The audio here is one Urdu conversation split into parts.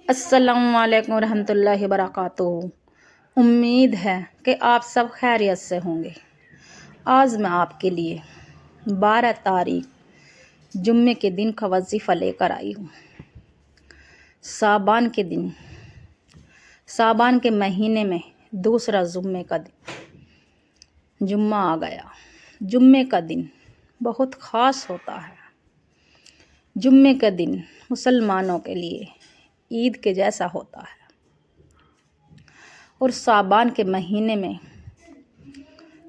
السلام علیکم ورحمۃ اللہ وبرکاتہ۔ امید ہے کہ آپ سب خیریت سے ہوں گے۔ آج میں آپ کے لیے 12 تاریخ جمعے کے دن کا وظیفہ لے کر آئی ہوں۔ صابان کے مہینے میں دوسرا جمعے کا دن جمعہ آ گیا۔ جمعے کا دن بہت خاص ہوتا ہے۔ جمعے کا دن مسلمانوں کے لیے عید کے جیسا ہوتا ہے، اور صابان کے مہینے میں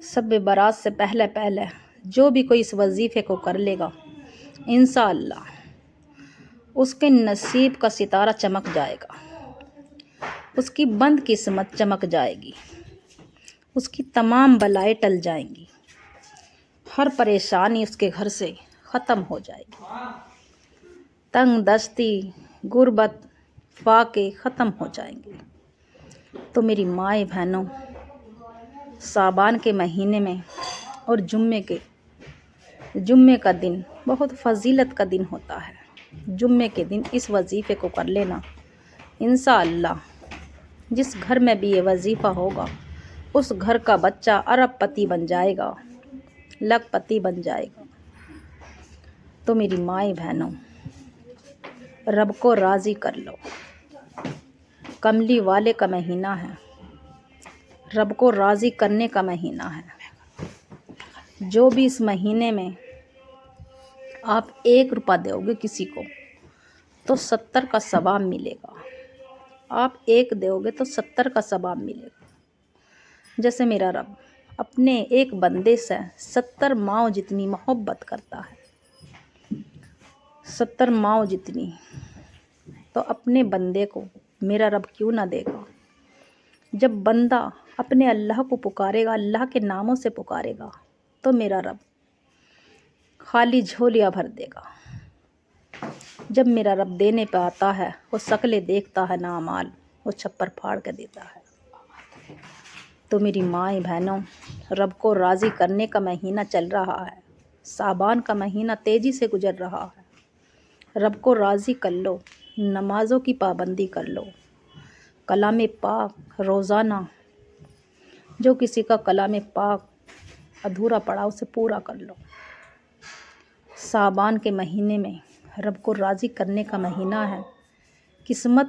شب برات سے پہلے جو بھی کوئی اس وظیفے کو کر لے گا، انشاءاللہ اس کے نصیب کا ستارہ چمک جائے گا، اس کی بند قسمت چمک جائے گی، اس کی تمام بلائیں ٹل جائیں گی، ہر پریشانی اس کے گھر سے ختم ہو جائے گی، تنگ دستی غربت فاقے ختم ہو جائیں گے۔ تو میری مائیں بہنوں، صابان کے مہینے میں اور جمعے کا دن بہت فضیلت کا دن ہوتا ہے۔ جمعے کے دن اس وظیفے کو کر لینا، انشاءاللہ جس گھر میں بھی یہ وظیفہ ہوگا اس گھر کا بچہ ارب پتی بن جائے گا، لکھ پتی بن جائے گا۔ تو میری مائیں بہنوں، رب کو راضی کر لو۔ کملی والے کا مہینہ ہے، رب کو راضی کرنے کا مہینہ ہے۔ جو بھی اس مہینے میں آپ 1 روپیہ دو گے کسی کو تو 70 کا ثواب ملے گا۔ آپ 1 دو گے تو 70 کا ثواب ملے گا۔ جیسے میرا رب اپنے ایک بندے سے 70 ماؤں جتنی محبت کرتا ہے، 70 ماؤں جتنی، تو اپنے بندے کو میرا رب کیوں نہ دے گا۔ جب بندہ اپنے اللہ کو پکارے گا، اللہ کے ناموں سے پکارے گا، تو میرا رب خالی جھولیاں بھر دے گا۔ جب میرا رب دینے پہ آتا ہے، وہ شکلیں دیکھتا ہے نا مال، وہ چھپر پھاڑ کے دیتا ہے۔ تو میری مائیں بہنوں، رب کو راضی کرنے کا مہینہ چل رہا ہے۔ صابان کا مہینہ تیزی سے گزر رہا ہے۔ رب کو راضی کر لو، نمازوں کی پابندی کر لو، کلام پاک روزانہ، جو کسی کا کلام پاک ادھورا پڑا اسے پورا کر لو۔ صابان کے مہینے میں رب کو راضی کرنے کا مہینہ ہے، قسمت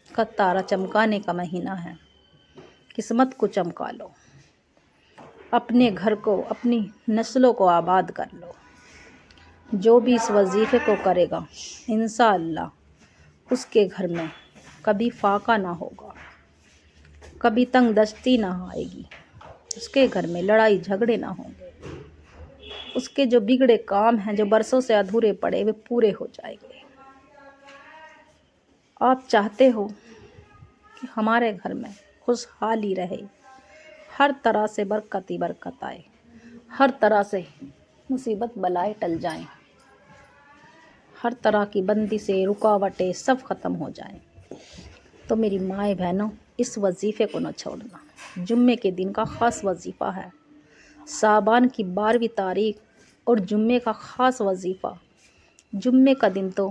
کا تارا چمکانے کا مہینہ ہے۔ قسمت کو چمکا لو، اپنے گھر کو، اپنی نسلوں کو آباد کر لو۔ جو بھی اس وظیفے کو کرے گا، انشاءاللہ اس کے گھر میں کبھی فاقہ نہ ہوگا، کبھی تنگ دستی نہ آئے گی، اس کے گھر میں لڑائی جھگڑے نہ ہوں گے، اس کے جو بگڑے کام ہیں، جو برسوں سے ادھورے پڑے، وہ پورے ہو جائیں گے۔ آپ چاہتے ہو کہ ہمارے گھر میں خوشحالی رہے، ہر طرح سے برکت ہی برکت آئے، ہر طرح سے مصیبت بلائیں ٹل جائیں، ہر طرح کی بندی سے رکاوٹیں سب ختم ہو جائیں، تو میری مائیں بہنوں، اس وظیفے کو نہ چھوڑنا۔ جمعے کے دن کا خاص وظیفہ ہے۔ صابان کی 12ویں تاریخ اور جمعے کا خاص وظیفہ۔ جمعے کا دن تو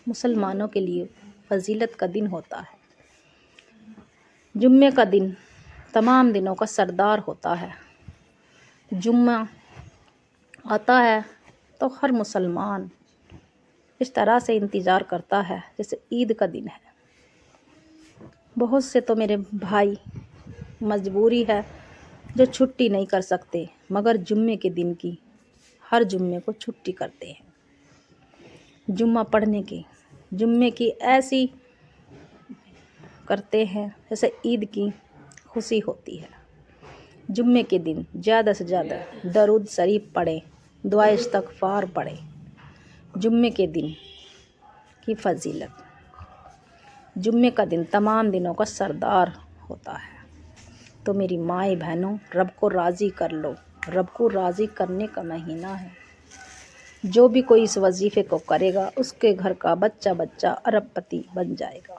مسلمانوں کے لیے فضیلت کا دن ہوتا ہے۔ جمعے کا دن تمام دنوں کا سردار ہوتا ہے۔ جمعہ آتا ہے تو ہر مسلمان اس طرح سے انتظار کرتا ہے جیسے عید کا دن ہے۔ بہت سے تو میرے بھائی مجبوری ہے جو چھٹی نہیں کر سکتے، مگر جمعے کے دن کی ہر جمعے کو چھٹی کرتے ہیں۔ جمعہ پڑھنے کی، جمعے کی ایسی کرتے ہیں جیسے عید کی خوشی ہوتی ہے۔ جمعے کے دن زیادہ سے زیادہ درود شریف پڑھیں، دعائے استغفار پڑھیں۔ جمعے کے دن کی فضیلت، جمعے کا دن تمام دنوں کا سردار ہوتا ہے۔ تو میری مائیں بہنوں، رب کو راضی کر لو، رب کو راضی کرنے کا مہینہ ہے۔ جو بھی کوئی اس وظیفے کو کرے گا، اس کے گھر کا بچہ ارب پتی بن جائے گا۔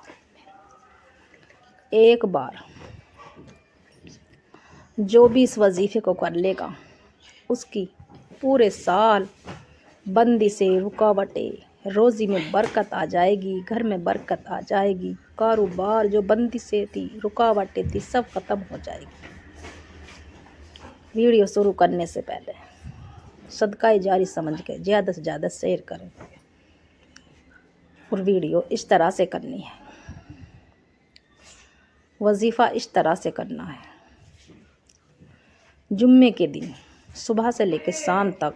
ایک بار جو بھی اس وظیفے کو کر لے گا، اس کی پورے سال بندی سے رکاوٹیں روزی میں برکت آ جائے گی، گھر میں برکت آ جائے گی، کاروبار جو بندی سے تھی، رکاوٹیں تھی، سب ختم ہو جائے گی۔ ویڈیو شروع کرنے سے پہلے صدقہ جاری سمجھ کے زیادہ سے زیادہ شیئر کریں، اور ویڈیو اس طرح سے کرنی ہے، وظیفہ اس طرح سے کرنا ہے۔ جمعے کے دن صبح سے لے کے شام تک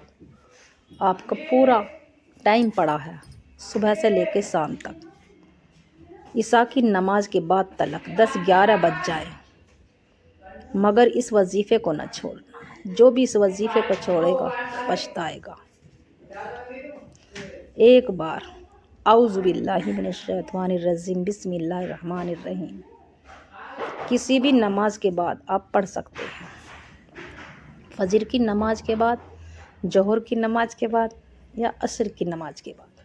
آپ کا پورا ٹائم پڑا ہے، صبح سے لے کے شام تک، عشاء کی نماز کے بعد تلک 10-11 بج جائے، مگر اس وظیفے کو نہ چھوڑنا۔ جو بھی اس وظیفے کو چھوڑے گا پچھتائے گا۔ ایک بار اعوذ باللہ من الشیطان الرجیم بسم اللہ الرحمن الرحیم کسی بھی نماز کے بعد آپ پڑھ سکتے ہیں۔ فجر کی نماز کے بعد، ظہر کی نماز کے بعد، یا عصر کی نماز کے بعد،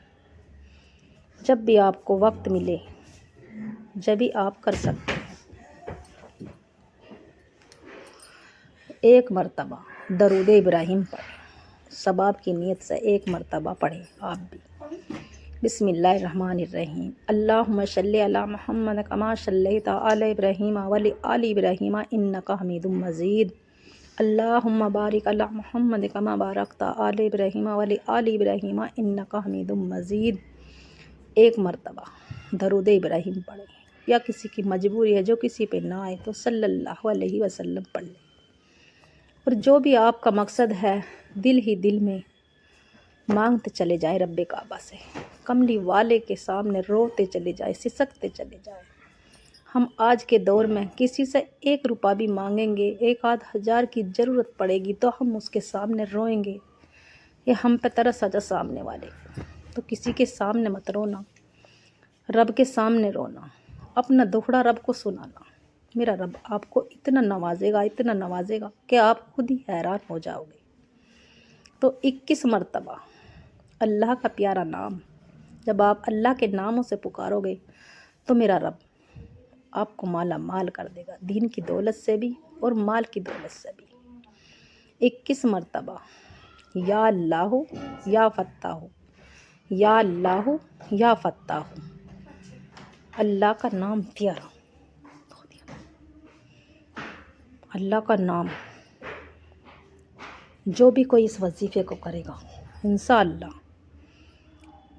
جب بھی آپ کو وقت ملے جب بھی آپ کر سکتے ہیں۔ ایک مرتبہ درود ابراہیم پڑھیں، ثواب کی نیت سے ایک مرتبہ پڑھیں آپ بھی۔ بسم اللہ الرحمن الرحیم اللہم صلی علی محمد کما صلیت علی ابراہیم وعلی آل ابراہیم انک حمید مجید، اللہم بارک علی محمد کما بارکت علی ابراہیم وعلی آل ابراہیم انک حمید مجید۔ ایک مرتبہ درود ابراہیم پڑھیں، یا کسی کی مجبوری ہے جو کسی پہ نہ آئے تو صلی اللہ علیہ وسلم پڑھ لیں، اور جو بھی آپ کا مقصد ہے دل ہی دل میں مانگتے چلے جائے رب کعبہ سے، کملی والے کے سامنے روتے چلے جائے، سسکتے چلے جائے۔ ہم آج کے دور میں کسی سے 1 روپیہ بھی مانگیں گے، 1-1000 کی ضرورت پڑے گی تو ہم اس کے سامنے روئیں گے، یہ ہم پہ ترس آ جا سامنے والے۔ تو کسی کے سامنے مت رونا، رب کے سامنے رونا، اپنا دکھڑا رب کو سنانا۔ میرا رب آپ کو اتنا نوازے گا، اتنا نوازے گا کہ آپ خود ہی حیران ہو جاؤ گے۔ تو 21 مرتبہ اللہ کا پیارا نام، جب آپ اللہ کے ناموں سے پکارو گے تو میرا رب آپ کو مالا مال کر دے گا، دین کی دولت سے بھی اور مال کی دولت سے بھی۔ 21 مرتبہ یا اللہ یا فتاح، یا اللہ یا فتاح۔ اللہ کا نام پیارا، اللہ کا نام، جو بھی کوئی اس وظیفے کو کرے گا انشاءاللہ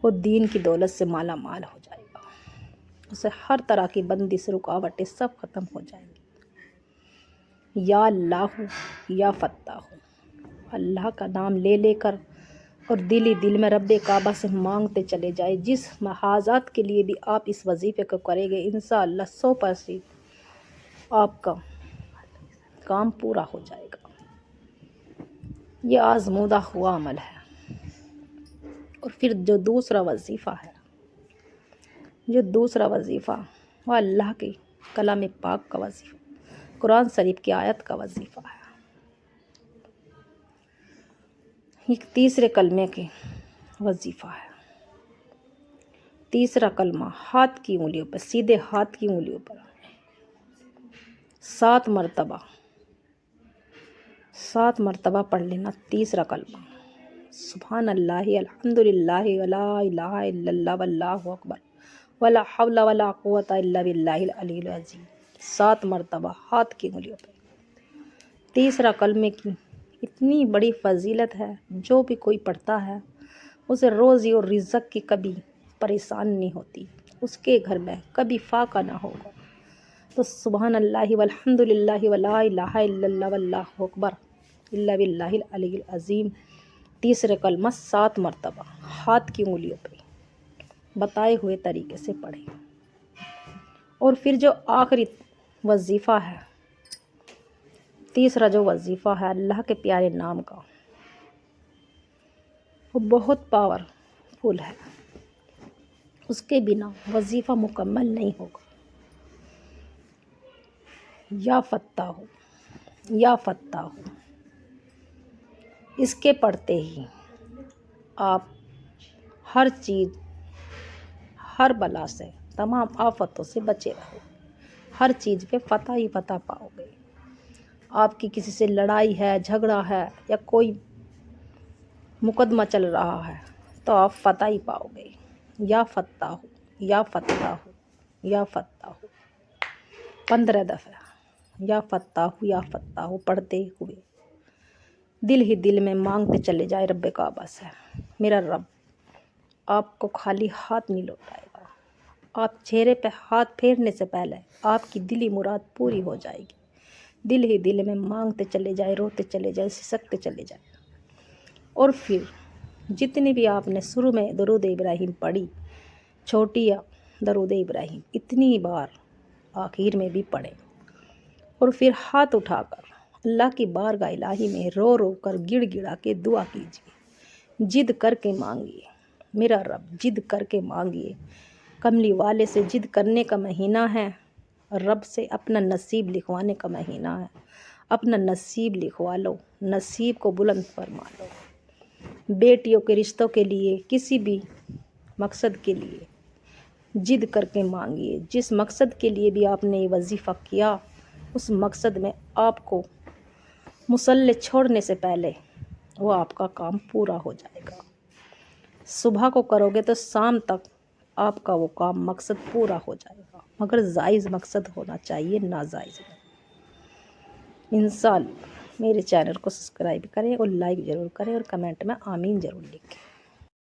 وہ دین کی دولت سے مالا مال ہو جائے گا، اسے ہر طرح کی بندش رکاوٹیں سب ختم ہو جائیں گی۔ یا اللہ یا فتاح، اللہ کا نام لے لے کر اور دل ہی دل میں رب کعبہ سے مانگتے چلے جائے۔ جس محاذات کے لیے بھی آپ اس وظیفے کو کریں گے انشاءاللہ 100% آپ کا کام پورا ہو جائے گا۔ یہ آزمودہ ہوا عمل ہے۔ اور پھر جو دوسرا وظیفہ وہ اللہ کے کلام پاک کا وظیفہ، قرآن شریف کی آیت کا وظیفہ ہے۔ ایک تیسرے کلمے کے وظیفہ ہے۔ تیسرا کلمہ ہاتھ کی انگلیوں پر، سیدھے ہاتھ کی انگلیوں پر 7 مرتبہ پڑھ لینا تیسرا کلمہ۔ سبحان اللہ الحمدللہ ولا الہ الا اللہ واللہ اکبر ولا حول ولا قوت الا باللہ العلی العظیم، 7 مرتبہ ہاتھ کی انگلیوں پہ۔ تیسرا کلمے کی اتنی بڑی فضیلت ہے، جو بھی کوئی پڑھتا ہے اسے روزی اور رزق کی کبھی پریشان نہیں ہوتی، اس کے گھر میں کبھی فاقہ نہ ہوگا۔ تو سبحان اللہ والحمدللہ ولا الہ الا اللہ واللہ اکبر الا باللہ العلی العظیم، تیسرے کلمہ 7 مرتبہ ہاتھ کی انگلیوں پہ بتائے ہوئے طریقے سے پڑھیں۔ اور پھر جو آخری وظیفہ ہے، تیسرا جو وظیفہ ہے اللہ کے پیارے نام کا، وہ بہت پاورفل ہے، اس کے بنا وظیفہ مکمل نہیں ہوگا۔ یا فتاح، یا فتاح، اس کے پڑھتے ہی آپ ہر چیز، ہر بلا سے، تمام آفتوں سے بچے رہو، ہر چیز پہ فتح ہی فتح پاؤ گے۔ آپ کی کسی سے لڑائی ہے، جھگڑا ہے، یا کوئی مقدمہ چل رہا ہے تو تو آپ فتح ہی پاؤ گے۔ یا فتح ہو، یا فتح ہو، یا فتح ہو، 15 دفعہ یا فتح ہو، یا فتح ہو پڑھتے ہوئے دل ہی دل میں مانگتے چلے جائے رب کعبہ سے، میرا رب آپ کو خالی ہاتھ نہیں لوٹائے گا۔ آپ چہرے پہ ہاتھ پھیرنے سے پہلے آپ کی دلی مراد پوری ہو جائے گی۔ دل ہی دل میں مانگتے چلے جائے، روتے چلے جائے، سسکتے چلے جائے۔ اور پھر جتنی بھی آپ نے شروع میں درود ابراہیم پڑھی، چھوٹی یا درود ابراہیم، اتنی بار آخر میں بھی پڑھیں، اور پھر ہاتھ اٹھا کر اللہ کی بارگاہ الہی میں رو رو کر گڑ گڑا کے دعا کیجیے، جد کر کے مانگیے، میرا رب جد کر کے مانگیے۔ کملی والے سے جد کرنے کا مہینہ ہے، رب سے اپنا نصیب لکھوانے کا مہینہ ہے۔ اپنا نصیب لکھوا لو، نصیب کو بلند فرما لو۔ بیٹیوں کے رشتوں کے لیے، کسی بھی مقصد کے لیے جد کر کے مانگیے۔ جس مقصد کے لیے بھی آپ نے یہ وظیفہ کیا، اس مقصد میں آپ کو مصلی چھوڑنے سے پہلے وہ آپ کا کام پورا ہو جائے گا۔ صبح کو کرو گے تو شام تک آپ کا وہ کام مقصد پورا ہو جائے گا، مگر جائز مقصد ہونا چاہیے، ناجائز نہیں۔ انشاءاللہ میرے چینل کو سبسکرائب کریں اور لائک ضرور کریں اور کمنٹ میں آمین ضرور لکھیں۔